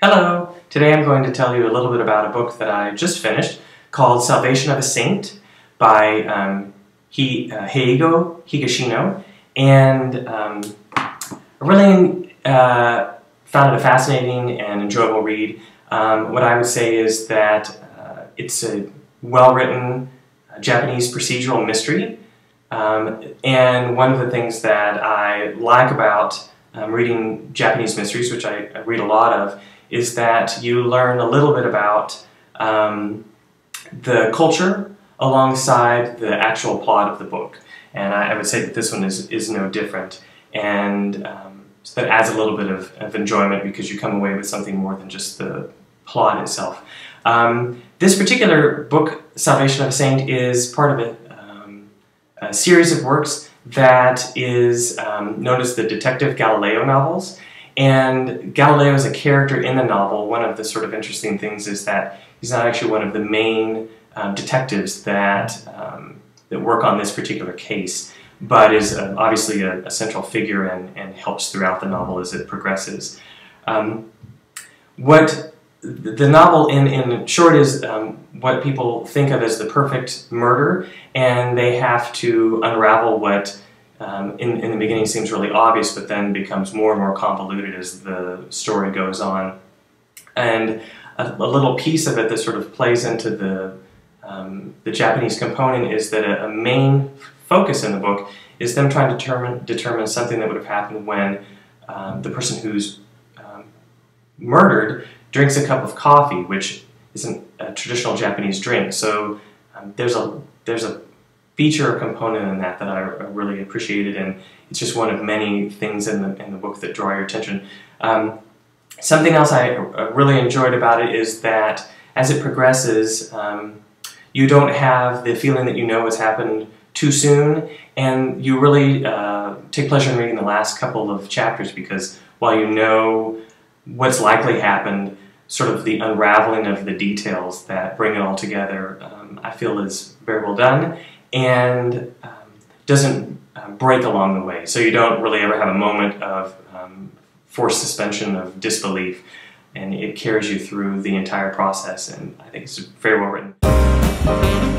Hello! Today I'm going to tell you a little bit about a book that I just finished called Salvation of a Saint by Heigo Higashino, and I really found it a fascinating and enjoyable read. What I would say is that it's a well-written Japanese procedural mystery, and one of the things that I like about reading Japanese mysteries, which I read a lot of, is that you learn a little bit about the culture alongside the actual plot of the book. And I would say that this one is no different. And so that adds a little bit of enjoyment because you come away with something more than just the plot itself. This particular book, Salvation of a Saint, is part of a series of works that is known as the Detective Galileo novels. And Galileo is a character in the novel. One of the sort of interesting things is that he's not actually one of the main detectives that work on this particular case, but is obviously a central figure and helps throughout the novel as it progresses. What the novel in short is what people think of as the perfect murder, and they have to unravel what in the beginning seems really obvious, but then becomes more and more convoluted as the story goes on. And a little piece of it that sort of plays into the Japanese component is that a main focus in the book is them trying to determine something that would have happened when the person who's murdered drinks a cup of coffee, which isn't a traditional Japanese drink. So there's a feature or component in that I really appreciated, and it's just one of many things in the book that draw your attention. Something else I really enjoyed about it is that as it progresses, you don't have the feeling that you know what's happened too soon, and you really take pleasure in reading the last couple of chapters, because while you know what's likely happened, sort of the unraveling of the details that bring it all together, I feel is very well done, and doesn't break along the way. So you don't really ever have a moment of forced suspension of disbelief, and it carries you through the entire process, and I think it's very well written.